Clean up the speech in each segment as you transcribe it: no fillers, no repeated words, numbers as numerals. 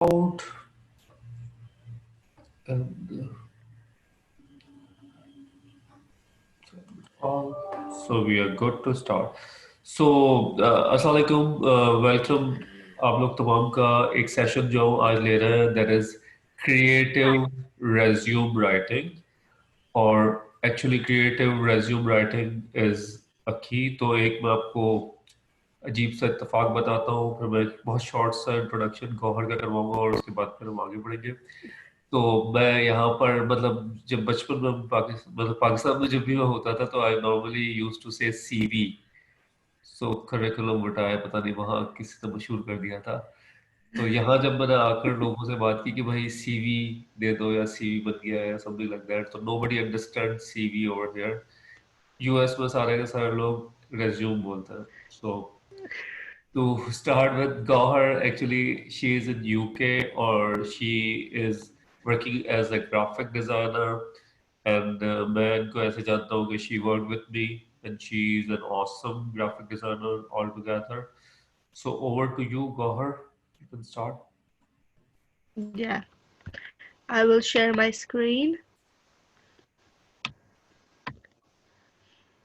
Out and on. So we are good to start. So अस्सलाम वालेकुम, welcome आप लोग तमाम का एक सेशन जो आज ले रहे हैं that is creative resume writing और actually creative resume writing is a key. तो एक मैं आपको अजीब सा इत्तेफाक बताता हूँ, फिर मैं बहुत शॉर्ट सा इंट्रोडक्शन गौहर का करवाऊंगा और उसके बाद फिर हम आगे बढ़ेंगे। तो मैं यहाँ पर मतलब जब बचपन में पाकिस्तान में जब भी मैं होता था तो आई नॉर्मली यूज टू से सीवी। सो करिकुलम वटाया पता नहीं वहाँ किसी ने मशहूर कर दिया था। तो यहाँ जब मैंने आकर लोगों से बात की कि भाई सीवी दे दो या सीवी बन गया है या समथिंग लाइक दैट, तो nobody understand CV over here. US में सारे के सारे लोग रेज्यूम बोलते हैं। सो to start with, Gauhar actually she is in UK or she is working as a graphic designer, and मैं इनको ऐसे जानता हूँ कि she worked with me and she is an awesome graphic designer altogether. So over to you, Gauhar. You can start. Yeah, I will share my screen.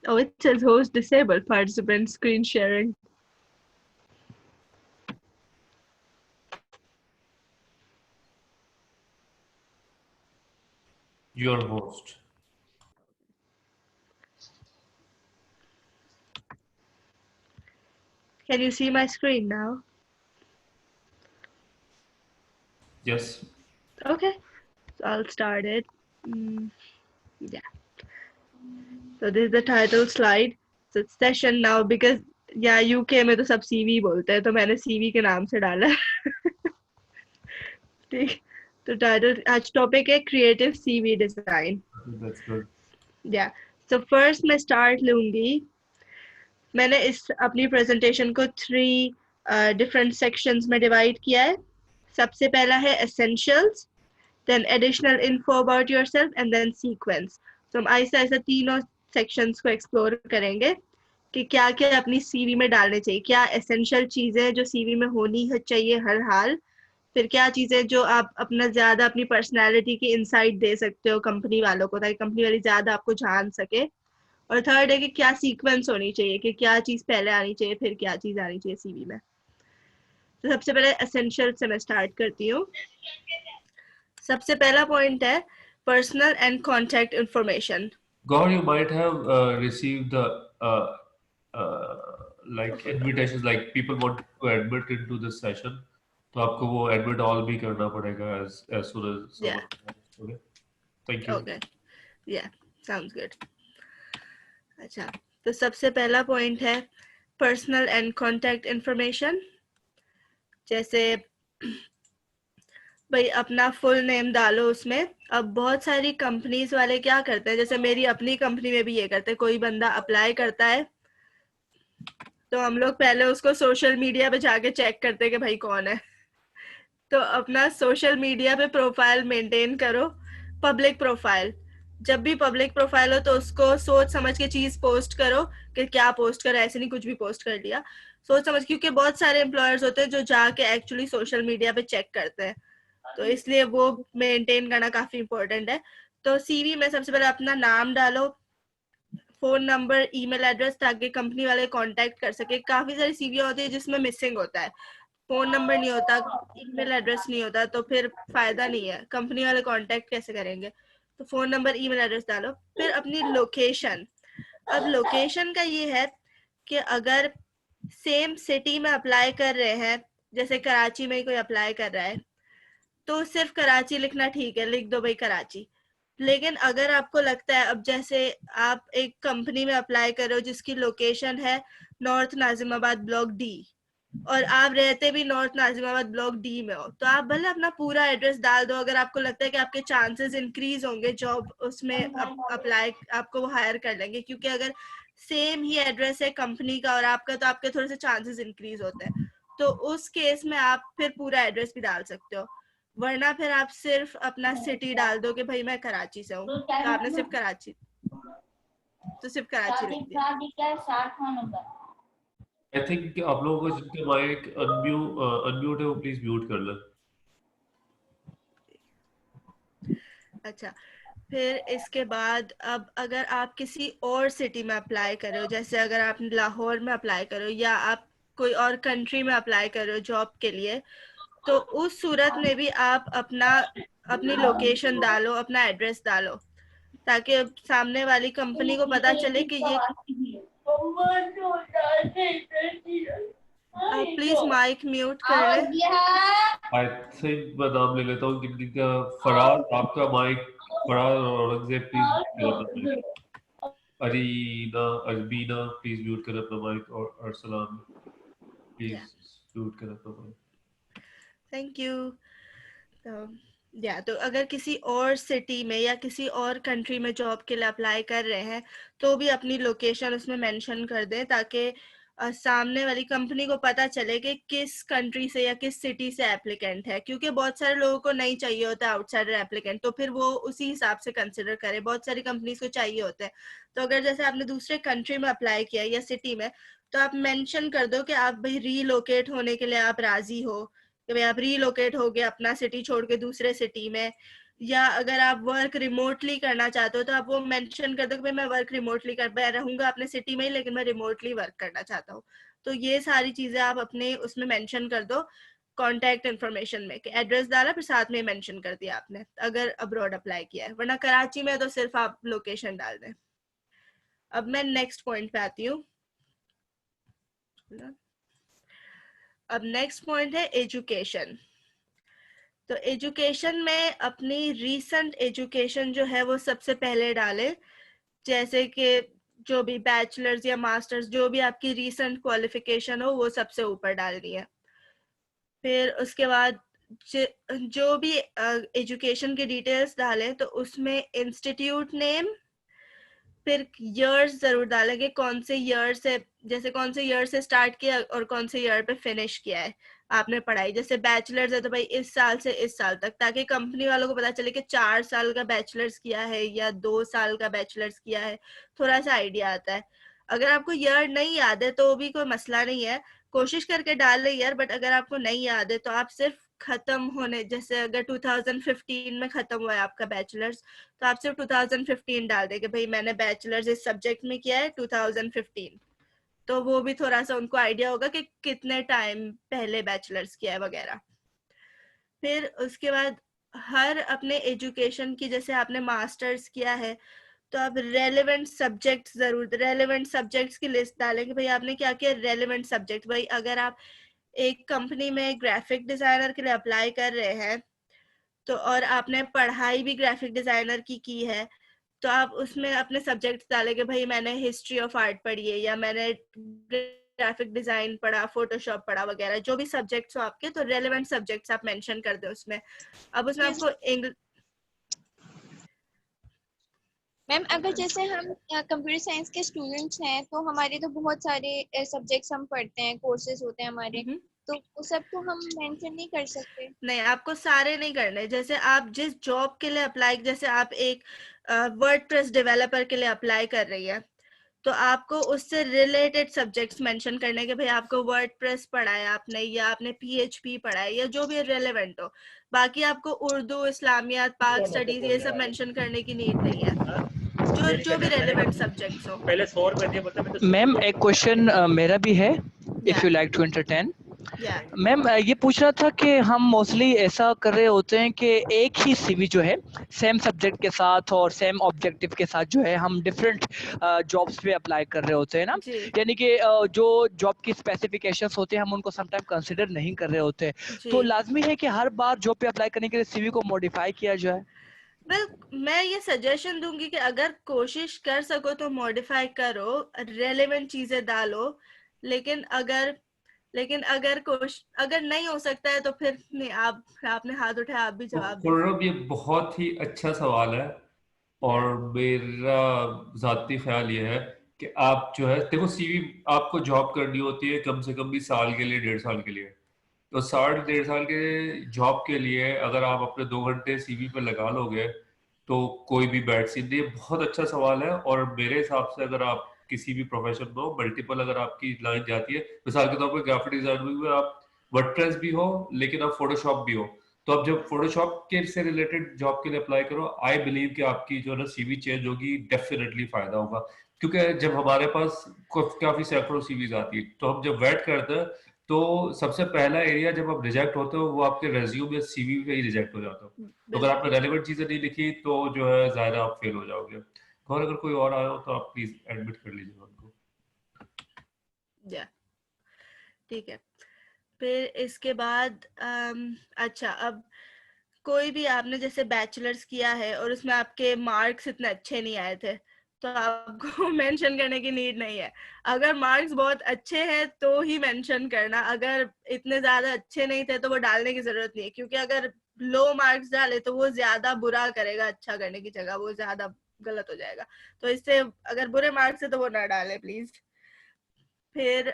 Oh, it says host disabled participant screen sharing. Your host. Can you see my screen now? Yes. Okay, so I'll start it. Yeah, so this is the title slide. So it's session now because yeah, UK में तो सब CV बोलते हैं तो मैंने CV के नाम से डाला है। ठीक, तो टाइटल आज टॉपिक है creative CV design. That's good. या सो फर्स्ट मैं स्टार्ट लूंगी। मैंने इस अपनी प्रेजेंटेशन को 3 डिफरेंट सेक्शंस में डिवाइड किया है। सबसे पहला है essentials, then additional info about yourself and then sequence. तो हम ऐसा ऐसा तीनों सेक्शंस को एक्सप्लोर करेंगे कि क्या क्या अपनी सीवी में डालने चाहिए, क्या एसेंशियल चीजें जो सीवी में होनी चाहिए हर हाल, फिर क्या चीजें जो आप अपना ज्यादा अपनी पर्सनैलिटी की इंसाइट दे सकते हो कंपनी वालों को ताकि कंपनी वाली ज्यादा आपको जान सके, और थर्ड है कि क्या सीक्वेंस होनी चाहिए कि क्या चीज पहले आनी चाहिए फिर क्या चीज आनी चाहिए सीवी में। तो सबसे पहले एसेंशियल से मैं स्टार्ट करती हूँ। सबसे पहला पॉइंट है personal and contact information. Gauhar, you might have received the uh, like invitations, like people want to admit into this session. तो आपको वो admit all भी करना पड़ेगा as soon as या someone comes. Okay. Thank you. Okay, या sounds good. अच्छा, तो सबसे पहला पॉइंट है पर्सनल एंड कॉन्टैक्ट इंफॉर्मेशन। जैसे भाई अपना फुल नेम डालो उसमें। अब बहुत सारी कंपनीज वाले क्या करते हैं, जैसे मेरी अपनी कंपनी में भी ये करते हैं, कोई बंदा अप्लाई करता है तो हम लोग पहले उसको सोशल मीडिया पे जाके चेक करते हैं कि भाई कौन है। तो अपना सोशल मीडिया पे प्रोफाइल मेंटेन करो, पब्लिक प्रोफाइल। जब भी पब्लिक प्रोफाइल हो तो उसको सोच समझ के चीज पोस्ट करो कि क्या पोस्ट करो, ऐसे नहीं कुछ भी पोस्ट कर दिया, सोच समझ, क्योंकि बहुत सारे एम्प्लॉयर्स होते हैं जो जाके एक्चुअली सोशल मीडिया पे चेक करते हैं, तो इसलिए वो मेंटेन करना काफी इंपॉर्टेंट है। तो सीवी में सबसे पहले अपना नाम डालो, फोन नंबर, ईमेल एड्रेस, ताकि कंपनी वाले कांटेक्ट कर सके। काफी सारी सीवी होती है जिसमें मिसिंग होता है, फोन नंबर नहीं होता, ईमेल एड्रेस नहीं होता, तो फिर फायदा नहीं है, कंपनी वाले कांटेक्ट कैसे करेंगे। तो फोन नंबर, ईमेल एड्रेस डालो। फिर अपनी लोकेशन। अब लोकेशन का ये है कि अगर सेम सिटी में अप्लाई कर रहे हैं, जैसे कराची में कोई अप्लाई कर रहा है तो सिर्फ कराची लिखना ठीक है, लिख दो भाई कराची। लेकिन अगर आपको लगता है, अब जैसे आप एक कंपनी में अप्लाई कर रहे हो जिसकी लोकेशन है नॉर्थ नाजिमाबाद ब्लॉक डी, और आप रहते भी नॉर्थ नाजिमाबाद ब्लॉक डी में हो, तो आप भले अपना पूरा एड्रेस डाल दो। अगर आपको लगता है कि आपके चांसेस इंक्रीज होंगे जॉब उसमें अप्लाई, आपको वो हायर कर लेंगे, क्योंकि अगर सेम ही एड्रेस है कंपनी का और आपका, तो आपके थोड़े से चांसेस इंक्रीज होते हैं। तो उस केस में आप फिर पूरा एड्रेस भी डाल सकते हो, वरना फिर आप सिर्फ अपना सिटी डाल दो कि भाई मैं कराची से हूँ, तो आपने सिर्फ कराची, तो सिर्फ कराची लिख दिया। I think कि आप लोगों को जिनके माइक अनम्यूट है वो प्लीज म्यूट कर लें। अच्छा, फिर इसके बाद अब अगर आप किसी और सिटी में अप्लाई कर रहे हो, जैसे अगर आप लाहौर में अप्लाई करो या आप कोई और कंट्री में अप्लाई कर रहे हो जॉब के लिए, तो उस सूरत में भी आप अपनी लोकेशन डालो, अपना एड्रेस डालो, ताकि सामने वाली कंपनी को पता चले कि ये। प्लीज माइक म्यूट कर ले। आई थिंक मैं नाम ले लेता हूँ किन्नी का। फराज, आपका माइक। फराज और Aurangzeb, please. Arina, Arbina, please mute करें अपना माइक। और अरसलान, प्लीज म्यूट करें अपना माइक। Thank you. तो अगर किसी और सिटी में या किसी और कंट्री में जॉब के लिए अप्लाई कर रहे हैं, तो भी अपनी लोकेशन उसमें मेंशन कर दें, ताकि सामने वाली कंपनी को पता चले कि किस कंट्री से या किस सिटी से एप्लीकेंट है, क्योंकि बहुत सारे लोगों को नहीं चाहिए होता आउटसाइडर एप्लीकेंट, तो फिर वो उसी हिसाब से कंसिडर करें। बहुत सारी कंपनीज को चाहिए होते हैं, तो अगर जैसे आपने दूसरे कंट्री में अप्लाई किया या सिटी में, तो आप मेंशन कर दो कि आप भाई रीलोकेट होने के लिए आप राजी हो, कि भाई आप रीलोकेट हो गए अपना सिटी छोड़ के दूसरे सिटी में। या अगर आप वर्क रिमोटली करना चाहते हो, तो आप वो मेंशन कर दो कि भाई मैं वर्क रिमोटली मैं रहूंगा अपने सिटी में ही, लेकिन मैं रिमोटली वर्क करना चाहता हूँ। तो ये सारी चीजें आप अपने उसमें मेंशन कर दो कॉन्टैक्ट इन्फॉर्मेशन में, कि एड्रेस डाला फिर साथ में मेंशन कर दिया आपने, अगर अब्रॉड अप्लाई किया है। वरना कराची में तो सिर्फ आप लोकेशन डाल दें। अब मैं नेक्स्ट पॉइंट पे आती हूँ। अब नेक्स्ट पॉइंट है एजुकेशन। तो एजुकेशन में अपनी रीसेंट एजुकेशन जो है वो सबसे पहले डाले, जैसे कि जो भी बैचलर्स या मास्टर्स, जो भी आपकी रीसेंट क्वालिफिकेशन हो वो सबसे ऊपर डालनी है। फिर उसके बाद जो भी एजुकेशन की डिटेल्स डालें, तो उसमें इंस्टीट्यूट नेम, फिर ईयर्स जरूर डालेंगे, कौन से ईयर से, जैसे कौन से ईयर से स्टार्ट किया और कौन से ईयर पे फिनिश किया है आपने पढ़ाई। जैसे बैचलर्स है तो भाई इस साल से इस साल तक, ताकि कंपनी वालों को पता चले कि 4 साल का बैचलर्स किया है या 2 साल का बैचलर्स किया है, थोड़ा सा आइडिया आता है। अगर आपको ईयर नहीं याद है तो भी कोई मसला नहीं है, कोशिश करके डाल ले ईयर। बट अगर आपको नहीं याद है तो आप सिर्फ खत्म होने, जैसे अगर 2015 में खत्म हुआ है आपका बैचलर्स, तो आप सिर्फ 2015 डाल देंगे, भाई मैंने बैचलर्स इस सब्जेक्ट में किया है 2015। तो वो भी थोड़ा सा उनको आइडिया होगा कि कितने टाइम पहले बैचलर्स किया है वगैरह। फिर उसके बाद हर अपने एजुकेशन की, जैसे आपने मास्टर्स किया है तो आप रेलेवेंट सब्जेक्ट्स जरूर, रेलेवेंट सब्जेक्ट्स की लिस्ट डालेंगे, भाई आपने क्या किया रेलेवेंट सब्जेक्ट। भाई अगर आप एक कंपनी में ग्राफिक डिजाइनर के लिए अप्लाई कर रहे हैं, तो और आपने पढ़ाई भी ग्राफिक डिजाइनर की है, तो आप उसमें अपने सब्जेक्ट्स डालेंगे, भाई मैंने हिस्ट्री ऑफ आर्ट पढ़ी है या मैंने ग्राफिक डिजाइन पढ़ा, फोटोशॉप पढ़ा वगैरह, जो भी सब्जेक्ट्स हो आपके, तो रेलेवेंट सब्जेक्ट्स आप मेंशन कर दो उसमें। अब उसमें आपको इंग्लिश। मैम अगर जैसे हम कंप्यूटर साइंस के स्टूडेंट्स हैं, तो हमारे तो बहुत सारे सब्जेक्ट्स हम पढ़ते हैं, कोर्सेज होते हैं हमारे, तो वो सब तो हम मेंशन नहीं कर सकते। नहीं, आपको सारे नहीं करने। जैसे आप जिस जॉब के लिए अप्लाई, जैसे आप एक वर्डप्रेस डेवलपर के लिए अप्लाई कर रही है, तो आपको उससे रिलेटेड सब्जेक्ट्स मेंशन करने के, भाई आपको वर्डप्रेस पढ़ा है आपने, या आपने पीएचपी पढ़ा है, या जो भी रेलेवेंट हो। बाकी आपको उर्दू, इस्लामियात, पाक स्टडीज ये सब मेंशन करने की नीड नहीं है, जो भी रेलेवेंट सब्जेक्ट्स हो। पहले 100 रुपए दिए बोलता मैम। एक क्वेश्चन मेरा भी है, if you like to entertain. Ma'am ये पूछ रहा था कि हम मोस्टली ऐसा कर रहे होते हैं कि एक ही सीवी जो है सेम सब्जेक्ट के साथ और सेम ऑब्जेक्टिव के साथ जो है हम डिफरेंट जॉब्स पे अप्लाई कर रहे होते हैं ना, यानी कि जो जॉब की स्पेसिफिकेशंस होते हैं हम उनको समटाइम कंसिडर नहीं कर रहे होते, तो लाजमी है कि हर बार जॉब पे अप्लाई करने के लिए सीवी को मॉडिफाई किया जाए? मैं ये सजेशन दूंगी कि अगर कोशिश कर सको तो मॉडिफाई करो, रेलेवेंट चीजें डालो। लेकिन अगर अगर नहीं हो सकता है तो फिर नहीं, आपने हाथ उठाया, आप भी जवाब दे खुर्रम, ये बहुत ही अच्छा सवाल है। और मेरा जाती ख्याल ये है कि आप जो है, देखो सीवी आपको जॉब करनी होती है कम से कम भी साल के लिए, 1.5 साल के लिए। तो साल 1.5 साल के जॉब के लिए अगर आप अपने 2 घंटे सीवी पे लगा लोगे तो कोई भी बैड सीन नहीं है। बहुत अच्छा सवाल है। और मेरे हिसाब से अगर आप किसी भी प्रोफेशन में हो, मल्टीपल अगर आपकी लाइन जाती है, मिसाल के तौर पर ग्राफिक डिजाइनिंग में आप वर्डप्रेस भी हो लेकिन आप फोटोशॉप भी हो, तो आप जब फोटोशॉप के से रिलेटेड जॉब के लिए अप्लाई करो, आई बिलीव कि आपकी जो है ना सीवी चेंज होगी, डेफिनेटली फायदा होगा। क्योंकि जब हमारे पास काफी सैकड़ों सीवीज आती है, तो हम जब वेट करते हैं तो सबसे पहला एरिया जब आप रिजेक्ट होते हो वो आपके रेज्यूम या सीवी पे ही रिजेक्ट हो जाता हो। तो अगर आपने रेलेवेंट चीजें नहीं लिखी तो जो है ज़ाहिर है आप फेल हो जाओगे। और अगर कोई और आया हो तो आप प्लीज एडमिट कर लीजिए उनको। ठीक है। फिर इसके बाद अच्छा, अब कोई भी आपने जैसे बैचलर्स किया है और उसमें आपके मार्क्स इतने अच्छे नहीं आए थे, तो आपको मेंशन करने की नीड नहीं है। अगर मार्क्स बहुत अच्छे हैं तो ही मेंशन करना, अगर इतने ज्यादा अच्छे नहीं थे तो वो डालने की जरूरत नहीं है, क्योंकि अगर लो मार्क्स डाले तो वो ज्यादा बुरा करेगा अच्छा करने की जगह, वो ज्यादा गलत हो जाएगा। तो इससे अगर बुरे मार्क्स है तो वो ना डाले प्लीज। फिर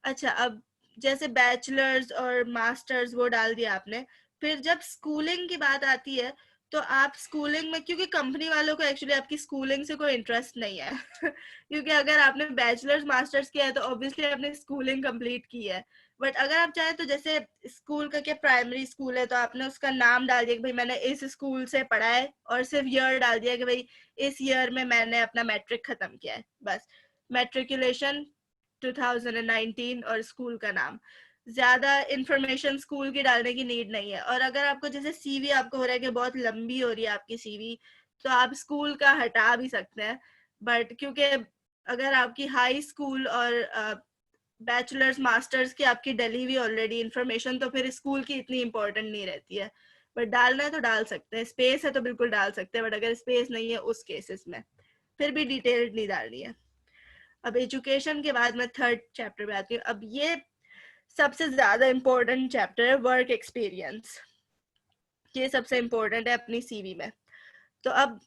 अच्छा, अब जैसे बैचलर्स और मास्टर्स वो डाल दिया आपने, फिर जब स्कूलिंग की बात आती है तो आप स्कूलिंग में, क्योंकि कंपनी वालों को एक्चुअली आपकी स्कूलिंग से कोई इंटरेस्ट नहीं है क्योंकि अगर आपने बैचलर्स मास्टर्स किया है तो ऑब्वियसली आपने स्कूलिंग कंप्लीट की है। बट अगर आप चाहे तो जैसे स्कूल का क्या प्राइमरी स्कूल है तो आपने उसका नाम डाल दिया कि भाई मैंने इस स्कूल से पढ़ा है, और सिर्फ ईयर डाल दिया कि भाई इस ईयर में मैंने अपना मैट्रिक खत्म किया है, बस मैट्रिकुलेशन 2019 और स्कूल का नाम। ज्यादा इंफॉर्मेशन स्कूल की डालने की नीड नहीं है। और अगर आपको जैसे सीवी आपको हो रहा है कि बहुत लंबी हो रही है आपकी सीवी, तो आप स्कूल का हटा भी सकते हैं। बट क्योंकि अगर आपकी हाई स्कूल और बैचलर्स मास्टर्स की आपकी डली हुई ऑलरेडी इंफॉर्मेशन, तो फिर स्कूल की इतनी इंपॉर्टेंट नहीं रहती है। बट डालना है तो डाल सकते हैं, स्पेस है तो बिल्कुल डाल सकते हैं, बट अगर स्पेस नहीं है उस केसेस में फिर भी डिटेल्ड नहीं डालनी है। अब एजुकेशन के बाद मैं थर्ड चैप्टर पे आती हूँ। अब ये सबसे ज्यादा इम्पोर्टेंट चैप्टर है, वर्क एक्सपीरियंस। ये सबसे इम्पोर्टेंट है अपनी सीवी में। तो अब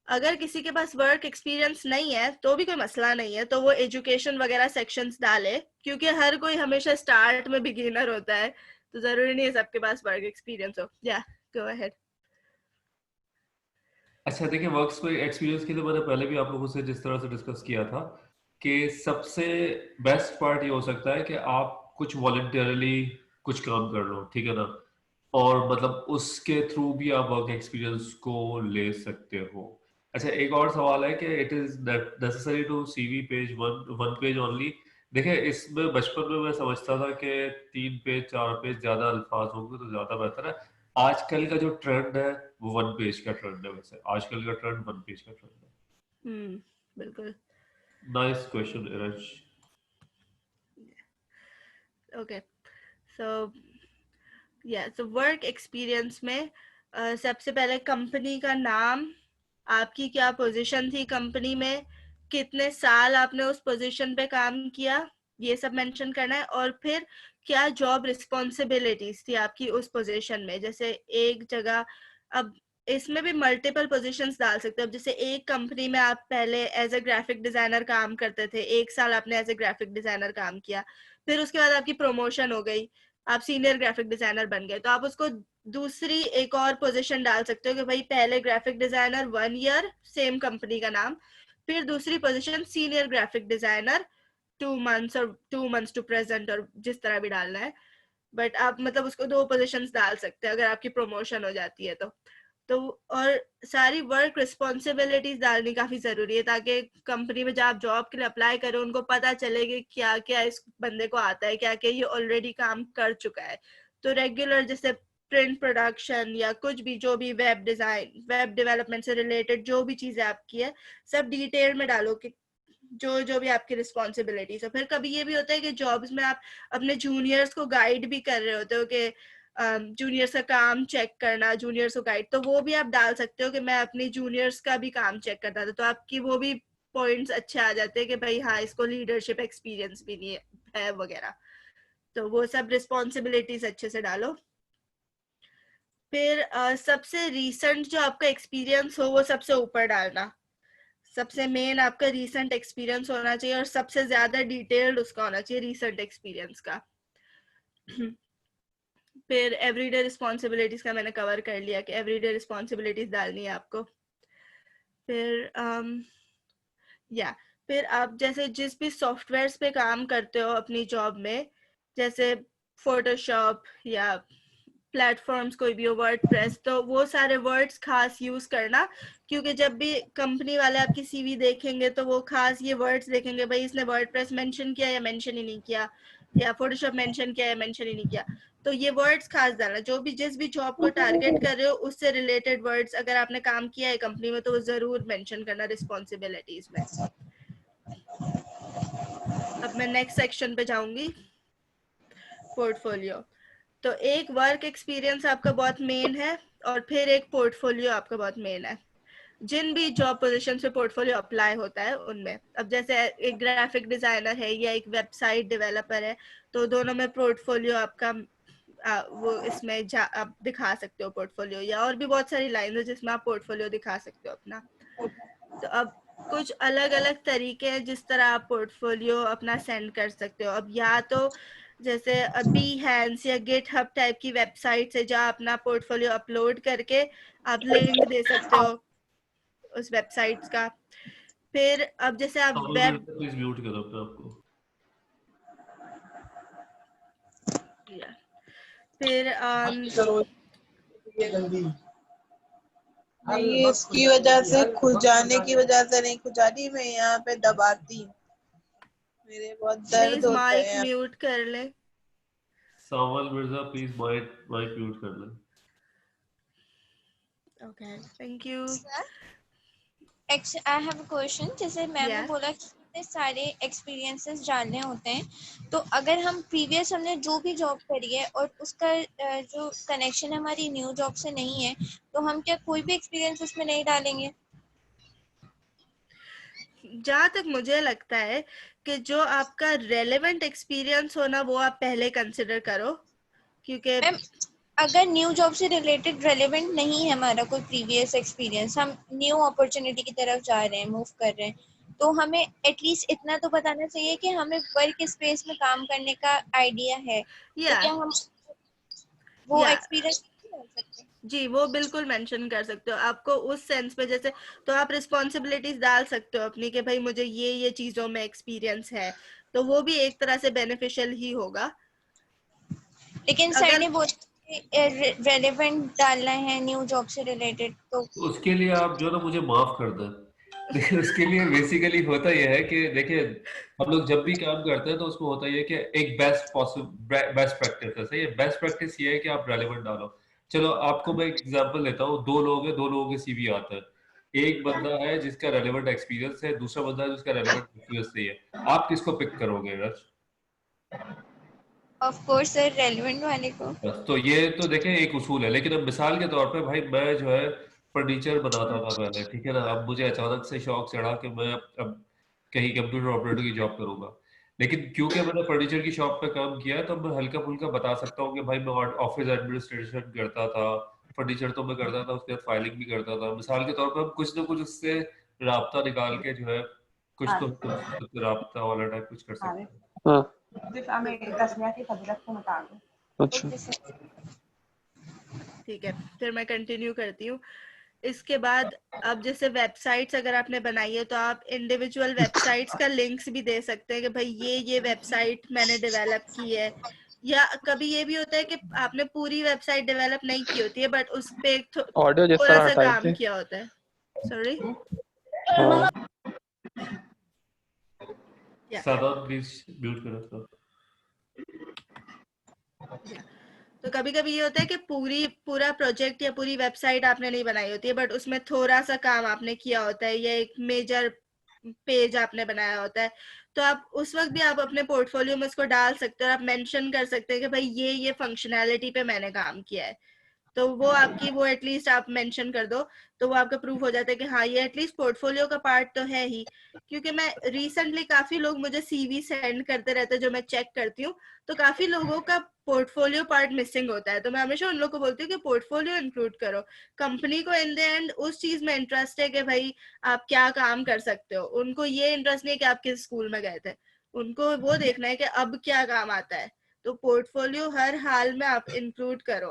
अगर किसी के पास वर्क एक्सपीरियंस नहीं है तो भी कोई मसला नहीं है, तो वो एजुकेशन वगैरह सेक्शंस डाले, क्योंकि हर कोई हमेशा स्टार्ट में बिगिनर होता है, तो जरूरी नहीं है सबके पास वर्क एक्सपीरियंस हो। या गो अहेड। अच्छा देखिए, वर्क एक्सपीरियंस के लिए मैंने पहले भी आप लोगों से जिस तरह से डिस्कस किया था कि सबसे बेस्ट पार्ट ये हो सकता है कि आप कुछ वॉलंटियरली कुछ काम कर लो, ठीक है ना, और मतलब उसके थ्रू भी आप वर्क एक्सपीरियंस को ले सकते हो। अच्छा, एक और सवाल है कि it is necessary to CV page one page only. देखिए, इसमें बचपन में मैं समझता था कि 3 पेज 4 पेज ज्यादा अल्फाज होंगे तो ज्यादा बेहतर है। आजकल का जो ट्रेंड है वो 1 पेज का ट्रेंड है। वैसे आजकल का ट्रेंड 1 पेज का ट्रेंड है। बिल्कुल। नाइस क्वेश्चन इरज। ओके, सो सो वर्क एक्सपीरियंस में सबसे पहले कंपनी का नाम, आपकी क्या पोजीशन थी कंपनी में, कितने साल आपने उस पोजीशन पे काम किया, ये सब मेंशन करना है। और फिर क्या जॉब रिस्पॉन्सिबिलिटीज थी आपकी उस पोजीशन में। जैसे एक जगह, अब इसमें भी मल्टीपल पोजीशंस डाल सकते हो। अब जैसे एक कंपनी में आप पहले एज ए ग्राफिक डिजाइनर काम करते थे, 1 साल आपने एज ए ग्राफिक डिजाइनर काम किया, फिर उसके बाद आपकी प्रमोशन हो गई, आप सीनियर ग्राफिक डिजाइनर बन गए, तो आप उसको दूसरी एक और पोजीशन डाल सकते हो कि भाई पहले graphic designer 1 year same company का नाम, फिर दूसरी position senior graphic designer 2 months और 2 मंथ्स टू प्रेजेंट, और जिस तरह भी डालना है। बट आप मतलब उसको 2 पोजीशंस डाल सकते हैं अगर आपकी प्रमोशन हो जाती है तो और सारी वर्क रिस्पॉन्सिबिलिटीज डालनी काफी जरूरी है, ताकि कंपनी में जब आप जॉब के लिए अप्लाई करें उनको पता चले कि क्या क्या इस बंदे को आता है, क्या क्या ये ऑलरेडी काम कर चुका है। तो रेगुलर जैसे प्रिंट प्रोडक्शन या कुछ भी, जो भी वेब डिजाइन वेब डेवलपमेंट से रिलेटेड जो भी चीजें आपकी है, सब डिटेल में डालो कि जो जो भी आपकी रिस्पॉन्सिबिलिटीज है। फिर कभी ये भी होता है कि जॉब्स में आप अपने जूनियर्स को गाइड भी कर रहे होते हो कि जूनियर्स का काम चेक करना, जूनियर्स को गाइड, तो वो भी आप डाल सकते हो कि मैं अपनी जूनियर्स का भी काम चेक करता था, तो आपकी वो भी पॉइंट्स अच्छे आ जाते हैं कि भाई हाँ इसको लीडरशिप एक्सपीरियंस भी नहीं है वगैरह। तो वो सब रिस्पॉन्सिबिलिटीज अच्छे से डालो। फिर सबसे रीसेंट जो आपका एक्सपीरियंस हो वो सबसे ऊपर डालना। सबसे मेन आपका रीसेंट एक्सपीरियंस होना चाहिए और सबसे ज्यादा डिटेल्ड उसका होना चाहिए रीसेंट एक्सपीरियंस का। फिर एवरीडे रिस्पॉन्सिबिलिटीज का मैंने कवर कर लिया कि एवरीडे रिस्पॉन्सिबिलिटीज डालनी है आपको। फिर फिर आप जैसे जिस भी सॉफ्टवेयर्स पे काम करते हो अपनी जॉब में, जैसे फोटोशॉप या प्लेटफॉर्म्स कोई भी हो, वर्डप्रेस, तो वो सारे वर्ड्स खास यूज करना, क्योंकि जब भी कंपनी वाले आपकी सीवी देखेंगे तो वो खास ये वर्ड्स देखेंगे, भाई इसने वर्डप्रेस मेंशन किया या मेंशन ही नहीं किया, या फोटोशॉप मेंशन किया या मेंशन ही नहीं किया। तो ये वर्ड्स खास डालना, जो भी जिस भी जॉब को टारगेट कर रहे हो उससे रिलेटेड वर्ड्स अगर आपने काम किया है कंपनी में तो वो जरूर मेंशन करना रिस्पॉन्सिबिलिटीज में। अब मैं नेक्स्ट सेक्शन पे जाऊंगी, पोर्टफोलियो। तो एक वर्क एक्सपीरियंस आपका बहुत मेन है और फिर एक पोर्टफोलियो आपका बहुत मेन है। जिन भी जॉब पोजीशन पे पोर्टफोलियो अप्लाई होता है उनमें, अब जैसे एक ग्राफिक डिजाइनर है या एक वेबसाइट डेवलपर है, तो दोनों में पोर्टफोलियो आपका वो इसमें आप दिखा सकते हो पोर्टफोलियो, या और भी बहुत सारी लाइन है जिसमें आप पोर्टफोलियो दिखा सकते हो अपना। तो अब कुछ अलग अलग तरीके हैं जिस तरह आप पोर्टफोलियो अपना सेंड कर सकते हो। अब या तो जैसे Behance या GitHub टाइप की वेबसाइट है जहाँ अपना पोर्टफोलियो अपलोड करके आप लिंक दे सकते हो उस वेबसाइट्स का। फिर अब जैसे आप वेब, प्लीज म्यूट करो अपने आपको। फिर ये इसकी वजह से खुजाने की वजह से नहीं खुजानी, मैं यहाँ पे दबाती हूँ, मेरे बहुत दर्द होता है। माइक म्यूट कर ले। सावल मिर्जा प्लीज माइक म्यूट कर ले। Okay, thank you. I have a question. जैसे मैम ने बोला कि इतने सारे एक्सपीरियंसेस डालने होते हैं, तो अगर हम प्रीवियस हमने जो भी जॉब करी है और उसका जो कनेक्शन हमारी न्यू जॉब से नहीं है, तो हम क्या कोई भी एक्सपीरियंस उसमें नहीं डालेंगे? जहाँ तक मुझे लगता है कि जो आपका रेलेवेंट एक्सपीरियंस हो ना वो आप पहले कंसिडर करो, क्योंकि मैम अगर न्यू जॉब से रिलेटेड रेलेवेंट नहीं है हमारा कोई प्रीवियस एक्सपीरियंस, हम न्यू अपॉर्चुनिटी की तरफ जा रहे हैं, मूव कर रहे हैं, तो हमें एटलीस्ट इतना तो बताना चाहिए कि हमें वर्क स्पेस में काम करने का आइडिया है। तो क्या हम वो एक्सपीरियंस डाल सकते हैं? जी, वो बिल्कुल मेंशन कर सकते हो। आपको उस सेंस पे जैसे तो आप रिस्पॉन्सिबिलिटीज डाल सकते हो अपनी कि भाई मुझे ये चीजों में एक्सपीरियंस है, तो वो भी एक तरह से बेनिफिशियल ही होगा। लेकिन सर ने बोला रेलेवेंट डालना है न्यू जॉब से रिलेटेड, तो उसके लिए आप जो ना मुझे माफ कर दें। देखिए उसके लिए बेसिकली होता यह है कि देखिए हम लोग जब भी काम करते हैं तो उसमें होता यह है कि एक बेस्ट प्रैक्टिस है। सही है, बेस्ट प्रैक्टिस ये है कि आप रेलेवेंट डालो। चलो आपको मैं एक एग्जांपल देता हूँ। दो लोग हैं, दो लोगों के सीवी आते हैं। एक बंदा है जिसका रेलेवेंट एक्सपीरियंस है, दूसरा बंदा है जिसका रेलेवेंट एक्सपीरियंस नहीं है। आप किसको पिक करोगे rush? Of course sir relevant वाले को। बस तो ये तो देखिए एक उसूल है। लेकिन अब मिसाल के तौर पे भाई मैं जो है फर्नीचर बनाता था पहले, ठीक है ना। अब मुझे अचानक से शौक चढ़ा कि मैं अब कहीं कंप्यूटर ऑपरेटर की जॉब करूंगा। लेकिन क्योंकि मैंने फर्नीचर की शॉप पे काम किया है तो मैं हल्का फुल्का बता सकता हूँ कि भाई मैं ऑफिस एडमिनिस्ट्रेशन करता था, फर्नीचर तो मैं करता था, उसके बाद फाइलिंग भी करता था। मिसाल के तौर पर हम कुछ ना कुछ उससे राब्ता निकाल के जो है कुछ तो राब्ता वाला टाइप कुछ कर सकते हैं। अच्छा ठीक है, फिर मैं कंटिन्यू करती हूँ। इसके बाद अब जैसे वेबसाइट्स अगर आपने बनाई है तो आप इंडिविजुअल वेबसाइट्स का लिंक्स भी दे सकते हैं कि भाई ये वेबसाइट मैंने डेवलप की है। या कभी ये भी होता है कि आपने पूरी वेबसाइट डेवलप नहीं की होती है बट उस पे ऑडियो जिस थोड़ा तरह सा हटाए काम थे। किया होता है। सॉरी, सादात प्लीज म्यूट करो तो। तो कभी कभी ये होता है कि पूरा प्रोजेक्ट या पूरी वेबसाइट आपने नहीं बनाई होती है बट उसमें थोड़ा सा काम आपने किया होता है या एक मेजर पेज आपने बनाया होता है, तो आप उस वक्त भी आप अपने पोर्टफोलियो में उसको डाल सकते हो और आप मेंशन कर सकते हैं कि भाई ये फंक्शनैलिटी पे मैंने काम किया है। तो वो आपकी वो एटलीस्ट आप मेंशन कर दो तो वो आपका प्रूफ हो जाता है कि हाँ ये एटलीस्ट पोर्टफोलियो का पार्ट तो है ही। क्योंकि मैं रिसेंटली काफी लोग मुझे सीवी सेंड करते रहते हैं जो मैं चेक करती हूँ, तो काफी लोगों का पोर्टफोलियो पार्ट मिसिंग होता है। तो मैं हमेशा उन लोगों को बोलती हूँ कि पोर्टफोलियो इंक्लूड करो। कंपनी को इन द एंड उस चीज में इंटरेस्ट है कि भाई आप क्या काम कर सकते हो, उनको ये इंटरेस्ट नहीं है कि आप किस स्कूल में गए थे, उनको वो देखना है कि अब क्या काम आता है। तो पोर्टफोलियो हर हाल में आप इंक्लूड करो।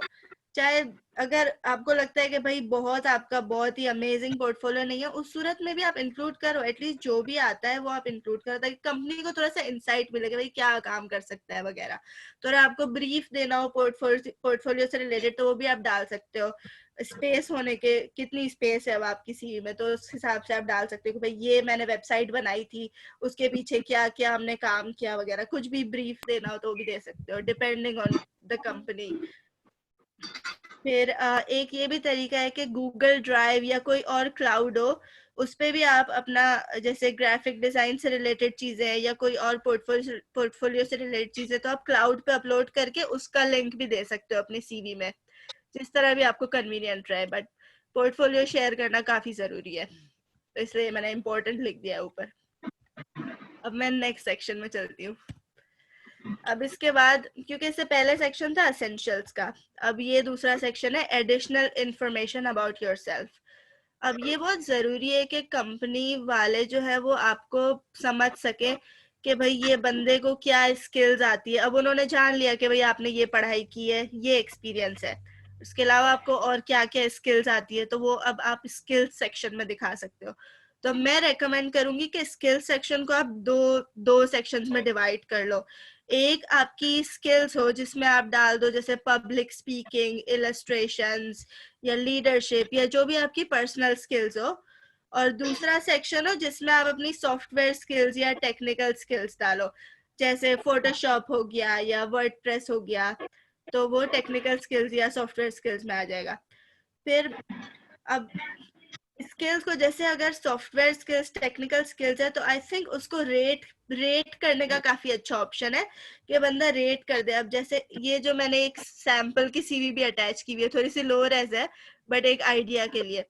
चाहे अगर आपको लगता है कि भाई आपका बहुत ही अमेजिंग पोर्टफोलियो नहीं है, उस सूरत में भी आप इंक्लूड करो, एटलीस्ट जो भी आता है वो आप इंक्लूड करो, ताकि कंपनी को थोड़ा सा इंसाइट मिले कि भाई क्या काम कर सकता है वगैरह। तो अगर आपको ब्रीफ देना हो पोर्टफोलियो से रिलेटेड तो वो भी आप डाल सकते हो। स्पेस होने के, कितनी स्पेस है अब आपकी सीवी में, तो उस हिसाब से आप डाल सकते हो कि भाई ये मैंने वेबसाइट बनाई थी, उसके पीछे क्या क्या हमने काम किया वगैरह। कुछ भी ब्रीफ देना हो तो वो भी दे सकते हो, डिपेंडिंग ऑन द कंपनी। फिर एक ये भी तरीका है कि गूगल ड्राइव या कोई और क्लाउड हो, उस पे भी आप अपना, जैसे ग्राफिक डिजाइन से रिलेटेड चीजें हैं या कोई और पोर्टफोलियो से रिलेटेड चीजें, तो आप क्लाउड पे अपलोड करके उसका लिंक भी दे सकते हो अपनी सीवी में, जिस तरह भी आपको कन्वीनियंट रहे। बट पोर्टफोलियो शेयर करना काफी जरूरी है, तो इसलिए मैंने इम्पोर्टेंट लिख दिया है ऊपर। अब मैं नेक्स्ट सेक्शन में चलती हूँ। अब इसके बाद, क्योंकि इससे पहले सेक्शन था एसेंशियल्स का, अब ये दूसरा सेक्शन है एडिशनल इंफॉर्मेशन अबाउट योरसेल्फ। अब ये बहुत जरूरी है कि कंपनी वाले जो है वो आपको समझ सके कि भाई ये बंदे को क्या स्किल्स आती है। अब उन्होंने जान लिया कि भाई आपने ये पढ़ाई की है, ये एक्सपीरियंस है, उसके अलावा आपको और क्या क्या स्किल्स आती है, तो वो अब आप स्किल्स सेक्शन में दिखा सकते हो। तो मैं रेकमेंड करूंगी कि स्किल्स सेक्शन को आप दो सेक्शंस में डिवाइड कर लो। एक आपकी स्किल्स हो जिसमें आप डाल दो जैसे पब्लिक स्पीकिंग, इलस्ट्रेशंस या लीडरशिप या जो भी आपकी पर्सनल स्किल्स हो, और दूसरा सेक्शन हो जिसमें आप अपनी सॉफ्टवेयर स्किल्स या टेक्निकल स्किल्स डालो, जैसे फोटोशॉप हो गया या वर्डप्रेस हो गया, तो वो टेक्निकल स्किल्स या सॉफ्टवेयर स्किल्स में आ जाएगा। फिर अब स्किल्स को, जैसे अगर सॉफ्टवेयर स्किल्स टेक्निकल स्किल्स है, तो आई थिंक उसको रेट करने का काफी अच्छा ऑप्शन है कि बंदा रेट कर दे। अब जैसे ये जो मैंने एक सैंपल की सीवी भी अटैच की हुई है, थोड़ी सी लो रेज है बट एक आइडिया के लिए,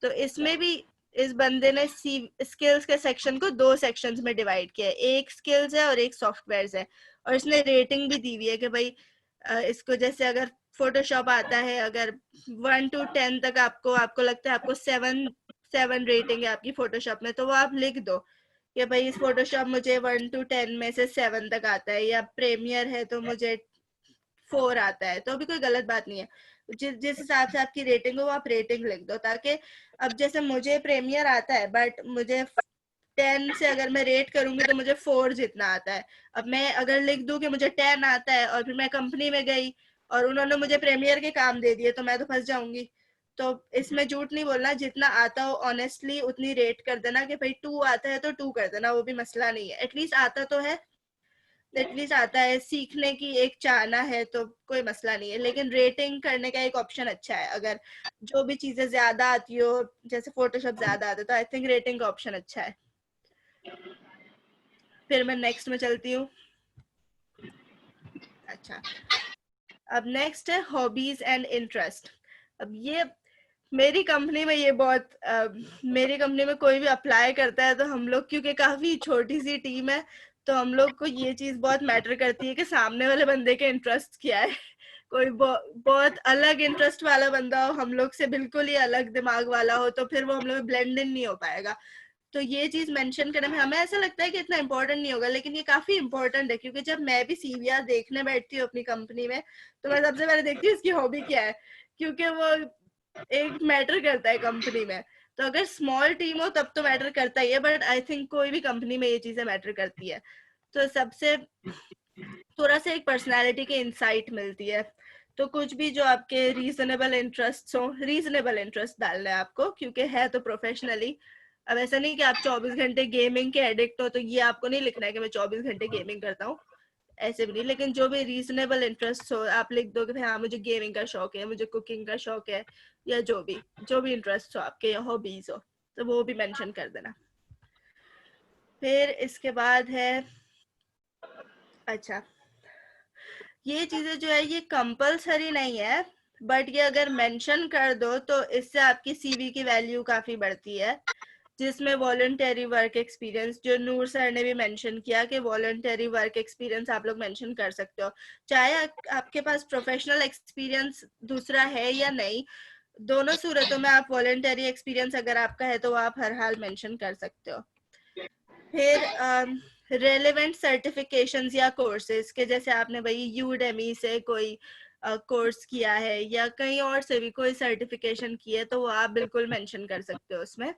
तो इसमें भी इस बंदे ने स्किल्स के सेक्शन को दो सेक्शंस में डिवाइड किया है, एक स्किल्स है और एक सॉफ्टवेयर है, और इसने रेटिंग भी दी हुई है कि भाई इसको, जैसे अगर फोटोशॉप आता है, अगर 1 to 10 तक आपको लगता है आपको 7 रेटिंग है आपकी फोटोशॉप में, तो वो आप लिख दो कि भाई इस फोटोशॉप मुझे 1 to 10 में से 7 तक आता है, या प्रीमियर है तो मुझे 4 आता है, तो भी कोई गलत बात नहीं है। जिस हिसाब से आपकी रेटिंग हो वो आप रेटिंग लिख दो, ताकि अब जैसे मुझे प्रीमियर आता है बट मुझे 10 से अगर मैं रेट करूंगी तो मुझे 4 जितना आता है। अब मैं अगर लिख दूं कि मुझे 10 आता है और फिर मैं कंपनी में गई और उन्होंने मुझे प्रीमियर के काम दे दिए, तो मैं तो फंस जाऊंगी। तो इसमें झूठ नहीं बोलना, जितना आता हो ऑनेस्टली उतनी रेट कर देना कि भाई 2 आता है तो 2 कर देना, वो भी मसला नहीं है, एटलीस्ट आता तो है, एटलीस्ट आता है, सीखने की एक चाहना है तो कोई मसला नहीं है। लेकिन रेटिंग करने का एक ऑप्शन अच्छा है, अगर जो भी चीजें ज्यादा आती हो, जैसे फोटोशॉप ज्यादा आता है, तो आई थिंक रेटिंग का ऑप्शन अच्छा है। फिर मैं नेक्स्ट में चलती हूँ। अच्छा, अब नेक्स्ट है हॉबीज एंड इंटरेस्ट। अब ये मेरी कंपनी में ये बहुत मेरी कंपनी में कोई भी अप्लाई करता है तो हम लोग, क्योंकि काफी छोटी सी टीम है, तो हम लोग को ये चीज बहुत मैटर करती है कि सामने वाले बंदे के इंटरेस्ट क्या है। कोई बहुत अलग इंटरेस्ट वाला बंदा हो, हम लोग से बिल्कुल ही अलग दिमाग वाला हो, तो फिर वो हम लोग ब्लेंड इन नहीं हो पाएगा। तो ये चीज मेंशन करने में हमें ऐसा लगता है कि इतना इम्पोर्टेंट नहीं होगा, लेकिन ये काफी इम्पोर्टेंट है, क्योंकि जब मैं भी सीवीआर देखने बैठती हूँ अपनी कंपनी में, तो मैं सबसे पहले देखती हूँ इसकी हॉबी क्या है, क्योंकि वो एक मैटर करता है कंपनी में। तो अगर स्मॉल टीम हो तब तो मैटर करता ही है, बट आई थिंक कोई भी कंपनी में ये चीजें मैटर करती है। तो सबसे थोड़ा सा एक पर्सनालिटी की इंसाइट मिलती है। तो कुछ भी जो आपके रीजनेबल इंटरेस्ट हो, रीजनेबल इंटरेस्ट डालना है आपको, क्योंकि है तो प्रोफेशनली। अब ऐसा नहीं कि आप 24 घंटे गेमिंग के एडिक्ट हो, तो ये आपको नहीं लिखना है कि मैं 24 घंटे गेमिंग करता हूँ, ऐसे भी नहीं। लेकिन जो भी रीजनेबल इंटरेस्ट हो आप लिख दो कि हाँ मुझे गेमिंग का शौक है, मुझे कुकिंग का शौक है, या जो भी इंटरेस्ट हो आपके या हॉबीज हो, तो वो भी मेंशन कर देना। फिर इसके बाद है, अच्छा, ये चीजें जो है ये कंपलसरी नहीं है, बट ये अगर मेंशन कर दो तो इससे आपकी सीवी की वैल्यू काफी बढ़ती है, जिसमें वॉलंटरी वर्क एक्सपीरियंस, जो नूर सर ने भी मेंशन किया कि वॉलंटरी वर्क एक्सपीरियंस आप लोग मेंशन कर सकते हो, चाहे आपके पास प्रोफेशनल एक्सपीरियंस दूसरा है या नहीं, दोनों सूरतों में आप वॉलंटरी एक्सपीरियंस अगर आपका है तो आप हर हाल मेंशन कर सकते हो। फिर रेलेवेंट सर्टिफिकेशंस या कोर्सेज के, जैसे आपने भाई यूडेमी से कोई कोर्स किया है या कहीं और से भी कोई सर्टिफिकेशन की है तो वो आप बिल्कुल मेंशन कर सकते हो उसमें।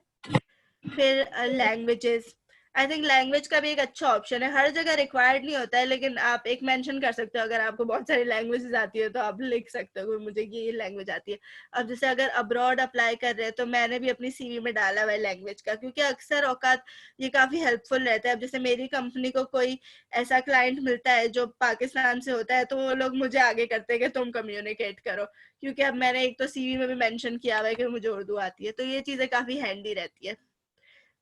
फिर लैंग्वेजेस, आई थिंक लैंग्वेज का भी एक अच्छा ऑप्शन है, हर जगह रिक्वायर्ड नहीं होता है लेकिन आप एक मेंशन कर सकते हो, अगर आपको बहुत सारी लैंग्वेजेस आती है तो आप लिख सकते हो कि मुझे ये लैंग्वेज आती है। अब जैसे अगर अब्रॉड अप्लाई कर रहे हैं तो मैंने भी अपनी सीवी में डाला हुआ है लैंग्वेज का, क्योंकि अक्सर औकात ये काफी हेल्पफुल रहता है। अब जैसे मेरी कंपनी को कोई ऐसा क्लाइंट मिलता है जो पाकिस्तान से होता है तो वो लोग मुझे आगे करते हैं कि तुम कम्युनिकेट करो, क्योंकि अब मैंने एक तो सीवी में भी मेंशन किया हुआ है कि मुझे उर्दू आती है, तो ये चीजें काफी हैंडी रहती है,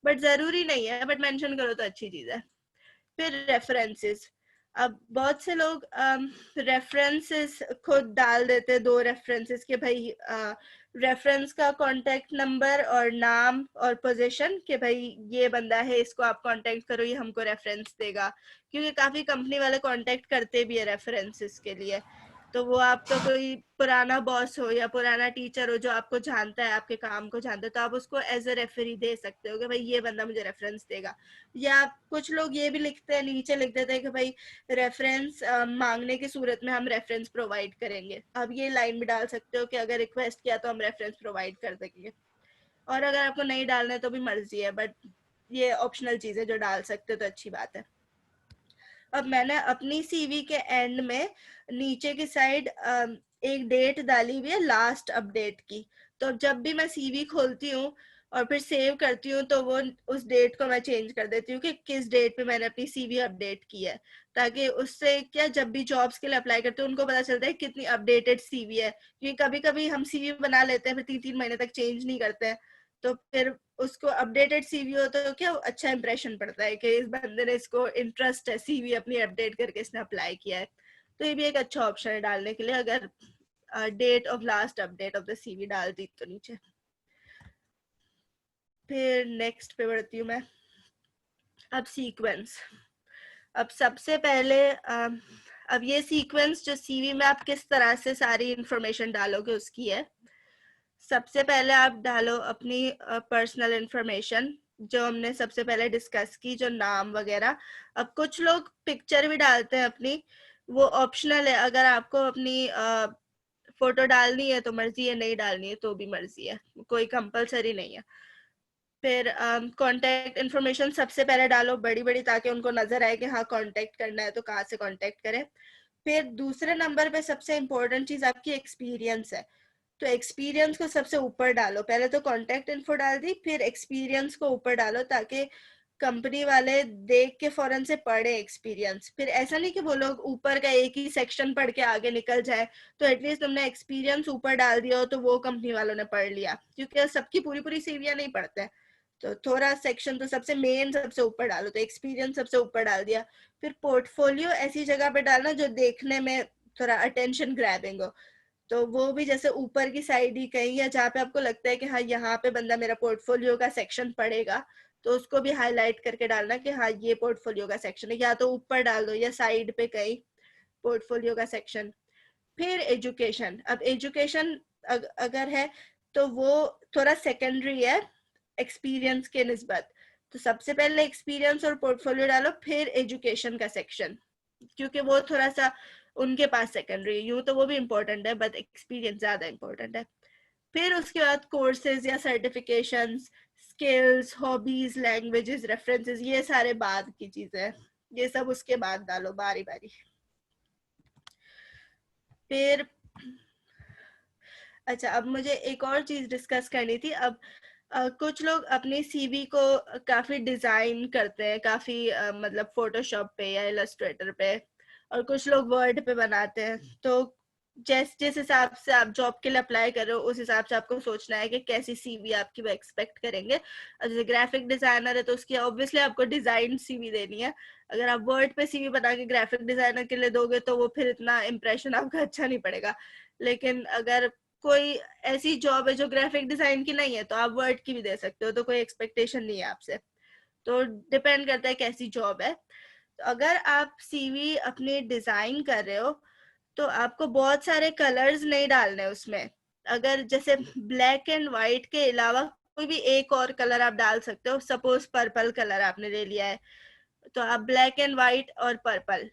बट जरूरी नहीं है, बट मेंशन करो तो अच्छी चीज है। फिर रेफरेंसेस, अब बहुत से लोग रेफरेंसेस खुद डाल देते हैं, 2 रेफरेंसेस के भाई रेफरेंस का कांटेक्ट नंबर और नाम और पोजीशन कि भाई ये बंदा है इसको आप कांटेक्ट करो, ये हमको रेफरेंस देगा, क्योंकि काफी कंपनी वाले कांटेक्ट करते भी है रेफरेंसेस के लिए। तो वो आपका कोई पुराना बॉस हो या पुराना टीचर हो जो आपको जानता है, आपके काम को जानता है, तो आप उसको एज ए रेफरी दे सकते हो कि भाई ये बंदा मुझे रेफरेंस देगा। या कुछ लोग ये भी लिखते हैं, नीचे लिख देते हैं कि भाई रेफरेंस मांगने की सूरत में हम रेफरेंस प्रोवाइड करेंगे। अब ये लाइन भी डाल सकते हो कि अगर रिक्वेस्ट किया तो हम रेफरेंस प्रोवाइड कर देंगे, और अगर आपको नहीं डालना है तो भी मर्जी है, बट ये ऑप्शनल चीज है, जो डाल सकते हो तो अच्छी बात है। अब मैंने अपनी सीवी के एंड में नीचे की साइड एक डेट डाली हुई है लास्ट अपडेट की, तो जब भी मैं सीवी खोलती हूँ और फिर सेव करती हूँ तो वो उस डेट को मैं चेंज कर देती हूँ कि किस डेट पे मैंने अपनी सीवी अपडेट की है, ताकि उससे क्या जब भी जॉब्स के लिए अप्लाई करते हैं उनको पता चलता है कितनी अपडेटेड सीवी है, क्योंकि कभी कभी हम सीवी बना लेते हैं फिर 3-3 महीने तक चेंज नहीं करते हैं, तो फिर उसको अपडेटेड सीवी हो तो क्या अच्छा इंप्रेशन पड़ता है कि इस बंदे ने, इसको इंटरेस्ट है सीवी अपनी अपडेट करके इसने अप्लाई किया है। तो ये भी एक अच्छा ऑप्शन है डालने के लिए, अगर date of last update of the CV डाल दी तो नीचे। फिर नेक्स्ट पे बढ़ती हूँ मैं। अब सीक्वेंस, अब सबसे पहले अब ये सीक्वेंस जो सीवी में आप किस तरह से सारी इंफॉर्मेशन डालोगे उसकी है। सबसे पहले आप डालो अपनी पर्सनल इंफॉर्मेशन जो हमने सबसे पहले डिस्कस की, जो नाम वगैरह। अब कुछ लोग पिक्चर भी डालते हैं अपनी, वो ऑप्शनल है, अगर आपको अपनी फोटो डालनी है तो मर्जी है, नहीं डालनी है तो भी मर्जी है, कोई कंपलसरी नहीं है। फिर कांटेक्ट इन्फॉर्मेशन सबसे पहले डालो बड़ी बड़ी, ताकि उनको नजर आए कि हाँ कांटेक्ट करना है तो कहाँ से कांटेक्ट करें। फिर दूसरे नंबर पे सबसे इम्पोर्टेंट चीज आपकी एक्सपीरियंस है, तो एक्सपीरियंस को सबसे ऊपर डालो। पहले तो कांटेक्ट इन्फो डाल दी, फिर एक्सपीरियंस को ऊपर डालो ताकि कंपनी वाले देख के फौरन से पढ़े एक्सपीरियंस। फिर ऐसा नहीं कि वो लोग ऊपर का एक ही सेक्शन पढ़ के आगे निकल जाए, तो एटलीस्ट तुमने एक्सपीरियंस ऊपर डाल दिया हो तो वो कंपनी वालों ने पढ़ लिया, क्योंकि सबकी पूरी पूरी सीवियां नहीं पढ़ते हैं, तो थोड़ा सेक्शन तो सबसे मेन सबसे ऊपर डालो, तो एक्सपीरियंस सबसे ऊपर डाल दिया। फिर पोर्टफोलियो ऐसी जगह पे डालना जो देखने में थोड़ा अटेंशन ग्रैबिंग हो, तो वो भी जैसे ऊपर की साइड ही कहीं, या जहाँ पे आपको लगता है कि हाँ यहाँ पे बंदा मेरा पोर्टफोलियो का सेक्शन पढ़ेगा, तो उसको भी हाईलाइट करके डालना कि हाँ ये पोर्टफोलियो का सेक्शन है, या तो ऊपर डाल दो या साइड पे कहीं पोर्टफोलियो का सेक्शन। फिर एजुकेशन, अब एजुकेशन अगर है तो वो थोड़ा सेकेंडरी है एक्सपीरियंस के निस्बत, तो सबसे पहले एक्सपीरियंस और पोर्टफोलियो डालो, फिर एजुकेशन का सेक्शन, क्योंकि वो थोड़ा सा उनके पास सेकेंडरी, यूं तो वो भी इम्पोर्टेंट है बट एक्सपीरियंस ज्यादा इम्पोर्टेंट है। फिर उसके बाद कोर्सेज या certifications, skills, hobbies, languages, references, ये सारे बाद की चीजें हैं, ये सब उसके बाद डालो बारी बारी। फिर अच्छा, अब मुझे एक और चीज डिस्कस करनी थी। अब कुछ लोग अपनी सीवी को काफी डिजाइन करते हैं, काफी मतलब फोटोशॉप पे या इलस्ट्रेटर पे, और कुछ लोग वर्ड पे बनाते हैं। तो जिस हिसाब से आप जॉब के लिए अप्लाई कर रहे हो उस हिसाब से आपको सोचना है कि कैसी सीवी आपकी वो एक्सपेक्ट करेंगे। जैसे ग्राफिक डिजाइनर है तो उसकी ऑब्वियसली आपको डिजाइन सीवी देनी है। अगर आप वर्ड पे सीवी बना के ग्राफिक डिजाइनर के लिए दोगे तो वो फिर इतना इम्प्रेशन आपका अच्छा नहीं पड़ेगा। लेकिन अगर कोई ऐसी जॉब है जो ग्राफिक डिजाइन की नहीं है तो आप वर्ड की भी दे सकते हो, तो कोई एक्सपेक्टेशन नहीं है आपसे, तो डिपेंड करता है कैसी जॉब है। तो अगर आप सीवी अपनी डिजाइन कर रहे हो तो आपको बहुत सारे कलर्स नहीं डालने उसमें। अगर जैसे ब्लैक एंड व्हाइट के अलावा कोई भी एक और कलर आप डाल सकते हो, सपोज पर्पल कलर आपने ले लिया है तो आप ब्लैक एंड व्हाइट और पर्पल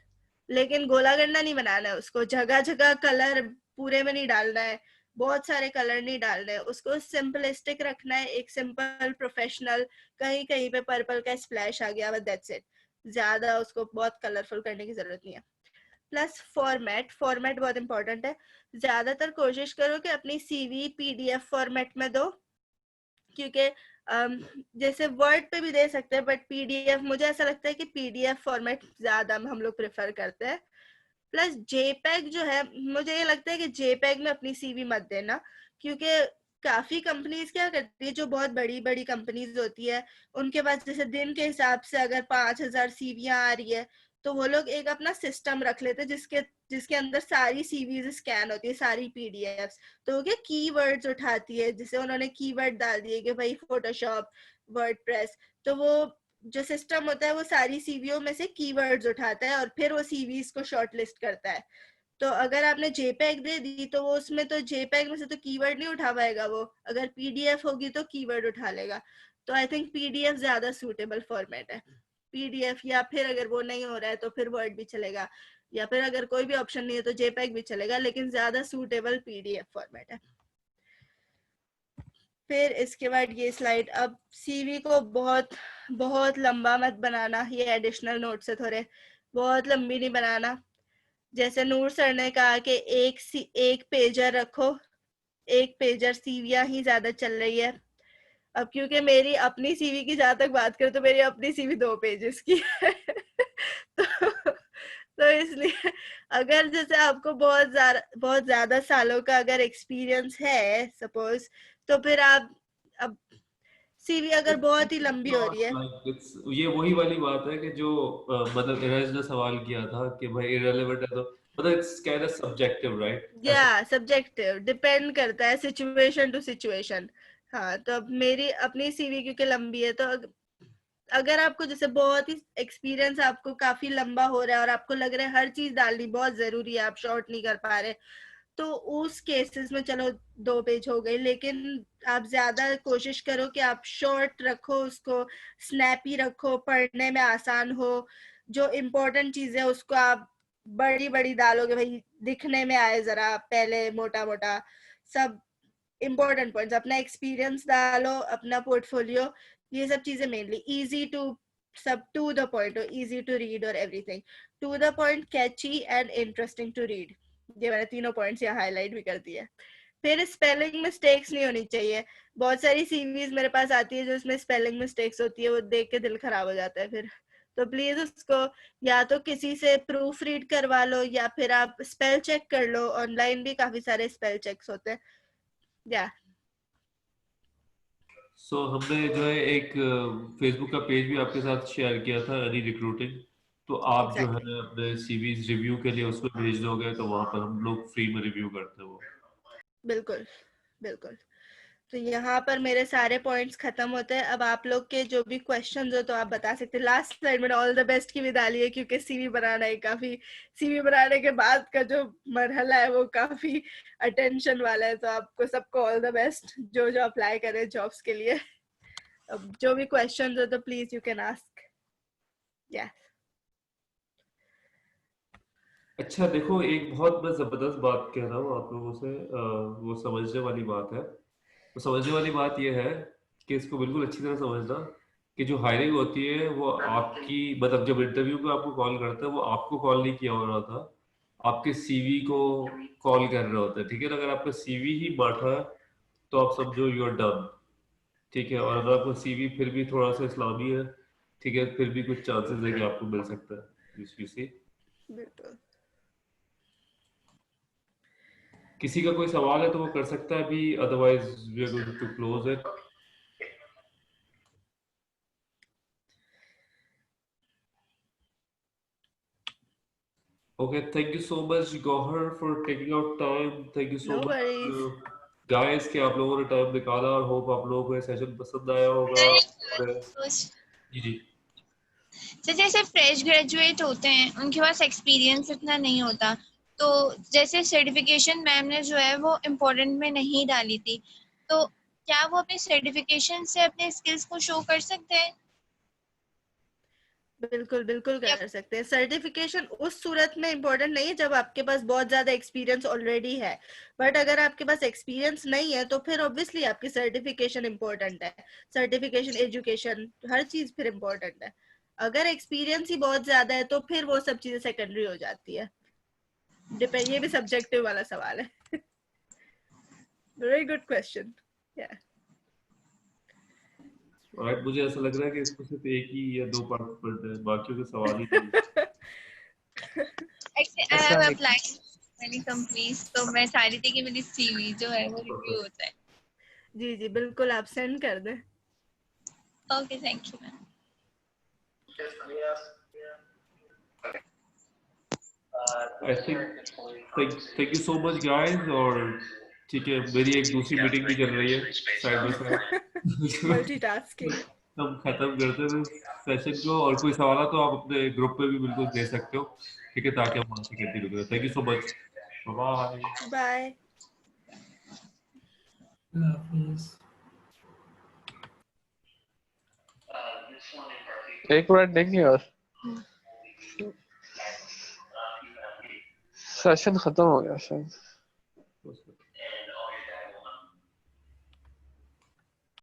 लेकिन गोला गंडा नहीं बनाना है उसको, जगह जगह कलर पूरे में नहीं डालना है, बहुत सारे कलर नहीं डालने हैं उसको, सिंपलिस्टिक रखना है, एक सिंपल प्रोफेशनल, कहीं कहीं पे पर्पल का स्प्लैश आ गया, बस दैट्स इट, ज्यादा उसको बहुत कलरफुल करने की जरूरत नहीं है। प्लस फॉर्मेट बहुत इंपॉर्टेंट है, ज्यादातर कोशिश करो कि अपनी सीवी पीडीएफ फॉर्मेट में दो, क्योंकि जैसे वर्ड पे भी दे सकते हैं बट पीडीएफ, मुझे ऐसा लगता है कि पीडीएफ फॉर्मेट ज्यादा हम लोग प्रेफर करते हैं। प्लस जेपैग जो है, मुझे ये लगता है कि जेपैग में अपनी सीवी मत देना, क्योंकि काफी कंपनीज क्या करती है, जो बहुत बड़ी बड़ी कंपनीज होती है, उनके पास जैसे दिन के हिसाब से अगर 5,000 सीवियां आ रही है, तो वो लोग एक अपना सिस्टम रख लेते हैं जिसके अंदर सारी सीवीज स्कैन होती है, सारी पीडीएफ्स, तो वो क्या कीवर्ड्स उठाती है, जिसे उन्होंने कीवर्ड डाल दिए कि भाई फोटोशॉप, वर्डप्रेस, तो वो जो सिस्टम होता है वो सारी सीवीओ में से कीवर्ड्स उठाता है और फिर वो सीवीज को शॉर्टलिस्ट करता है। तो अगर आपने जेपैग दे दी तो वो उसमें तो जेपैग में से तो कीवर्ड नहीं उठा पाएगा वो, अगर पीडीएफ होगी तो कीवर्ड उठा लेगा। तो आई थिंक पीडीएफ ज्यादा सूटेबल फॉर्मेट है, पीडीएफ, या फिर अगर वो नहीं हो रहा है तो फिर वर्ड भी चलेगा, या फिर अगर कोई भी ऑप्शन नहीं है तो जेपैग भी चलेगा, लेकिन ज्यादा सूटेबल पीडीएफ फॉर्मेट है। फिर इसके बाद ये स्लाइड, अब सीवी को बहुत लंबा मत बनाना, ये एडिशनल नोट से थोड़े बहुत लंबी नहीं बनाना। जैसे नूर सर ने कहा कि एक पेजर रखो, एक पेजर सीवियां ही ज्यादा चल रही है। अब क्योंकि मेरी अपनी सीवी की जहां तक बात करें तो मेरी अपनी सीवी 2 पेजेस की है तो इसलिए अगर जैसे आपको बहुत ज्यादा सालों का अगर एक्सपीरियंस है सपोज, तो फिर आप, अब सीवी अगर बहुत ही लंबी हो रही है, ये वही वाली बात है कि जो मतलब इरज ने सवाल किया था कि भाई इररिलेवेंट है, तो मतलब it's kind of subjective, right? या सब्जेक्टिव, डिपेंड करता है सिचुएशन टू सिचुएशन। हाँ, तो अब मेरी अपनी सीवी क्योंकि लंबी है, तो अगर आपको जैसे बहुत ही एक्सपीरियंस, आपको काफी लंबा हो रहा है और आपको लग रहा है हर चीज डालनी बहुत जरूरी है, आप शॉर्ट नहीं कर पा रहे, तो उस केसेस में चलो 2 पेज हो गए, लेकिन आप ज्यादा कोशिश करो कि आप शॉर्ट रखो उसको, स्नैपी रखो, पढ़ने में आसान हो, जो इम्पोर्टेंट चीज है उसको आप बड़ी बड़ी डालोगे, भाई दिखने में आए जरा, पहले मोटा मोटा सब इम्पोर्टेंट पॉइंट्स, अपना एक्सपीरियंस डालो, अपना पोर्टफोलियो, ये सब चीजें मेनली इजी टू, सब टू द पॉइंट, और इजी टू रीड और everything, to the point, catchy and interesting to read, ये मैंने तीनों पॉइंट्स यहाँ हाईलाइट भी कर दिए है। फिर स्पेलिंग मिस्टेक्स नहीं होनी चाहिए, बहुत सारी सीवीज मेरे पास आती है जो उसमें स्पेलिंग मिस्टेक्स होती है, वो देख के दिल खराब हो जाता है फिर, तो प्लीज उसको या तो किसी से प्रूफ रीड करवा लो, या फिर आप स्पेल चेक कर लो, ऑनलाइन भी काफी सारे स्पेल चेक्स होते हैं। या सो हमने जो है एक फेसबुक का पेज भी आपके साथ शेयर किया था, एनी रिक्रूटिंग, तो आप जो एग्जैक्टली, है अपने सीवीज रिव्यू के लिए उसमें भेज दोगे तो वहां पर हम लोग फ्री में रिव्यू करते हैं वो। बिल्कुल बिल्कुल। तो यहाँ पर मेरे सारे पॉइंट्स खत्म होते हैं, अब आप लोग के जो भी क्वेश्चन हो तो आप बता सकते हैं। लास्ट स्लाइड में ऑल द बेस्ट की भी डाली है, क्योंकि सीवी बनाना है, काफी सीवी बनाने के बाद का जो मरहला है वो काफी अटेंशन वाला है, तो आपको सबको ऑल द बेस्ट जो जो अप्लाई करें जॉब्स के लिए। अब जो भी क्वेश्चन हो तो प्लीज यू कैन आस्क। या अच्छा देखो, एक बहुत मैं जबरदस्त बात कह रहा हूँ आप लोगों से, वो समझने वाली बात है। तो समझने वाली बात ये है कि इसको बिल्कुल अच्छी तरह समझना कि जो हायरिंग होती है वो आपकी, मतलब जब इंटरव्यू पे आपको कॉल करता है वो आपको कॉल नहीं किया हो रहा था, आपके सीवी को कॉल कर रहे होते हैं, ठीक है ना? अगर आपका सीवी ही माठा है तो आप समझो यू आर डन, ठीक है? और अगर आपका सीवी फिर भी थोड़ा सा इस्लामी है, ठीक है, फिर भी कुछ चांसेस है कि आपको मिल सकता है यूसीसी। बिल्कुल। किसी का कोई सवाल है तो वो कर सकता है अभी, otherwise we are going to close it. Okay, thank you so much Gauhar for taking out time. Thank you so no much worries. guys कि आप लोगों ने टाइम निकाला, और होप आप लोगों को ये सेशन पसंद आया होगा। और जी जी तो जैसे फ्रेश ग्रेजुएट होते हैं उनके पास एक्सपीरियंस इतना नहीं होता, तो जैसे सर्टिफिकेशन मैम ने जो है वो इम्पोर्टेंट में नहीं डाली थी, तो क्या वो अपने सर्टिफिकेशन से अपने स्किल्स को शो कर सकते हैं? बिल्कुल बिल्कुल कर सकते हैं। सर्टिफिकेशन उस सूरत में इम्पोर्टेंट नहीं है जब आपके पास बहुत ज्यादा एक्सपीरियंस ऑलरेडी है, बट अगर आपके पास एक्सपीरियंस नहीं है तो फिर ऑब्वियसली आपकी सर्टिफिकेशन इम्पोर्टेंट है। सर्टिफिकेशन, एजुकेशन, हर चीज फिर इम्पोर्टेंट है। अगर एक्सपीरियंस ही बहुत ज्यादा है तो फिर वो सब चीजें सेकेंडरी हो जाती है। डिपेंड, ये भी सब्जेक्टिव वाला सवाल है। Very good question. और मुझे ऐसा लग रहा है कि इसको सिर्फ एक ही या दो पार्टिसिपेंट है, बाकियों के सवाल ही नहीं। Actually, I have applied many companies, तो मैं चाह रही थी कि मेरी CV जो है वो रिव्यू हो जाए। जी जी बिल्कुल, आप सेंड कर दें। Okay, thank you, ma'am. I think thank you so much guys। और ठीक है, मेरी एक दूसरी मीटिंग भी चल रही है साइड बाय साइड। मल्टीटास्किंग। हम खत्म करते हैं सेशन को, और कोई सवाल है तो आप अपने ग्रुप पे भी बिल्कुल दे सकते हो, ठीक है, ताकि हम वहां से कंटिन्यू करें। Thank you so much, bye bye. एक मिनट देंगे और सेशन खत्म हो गया शायद।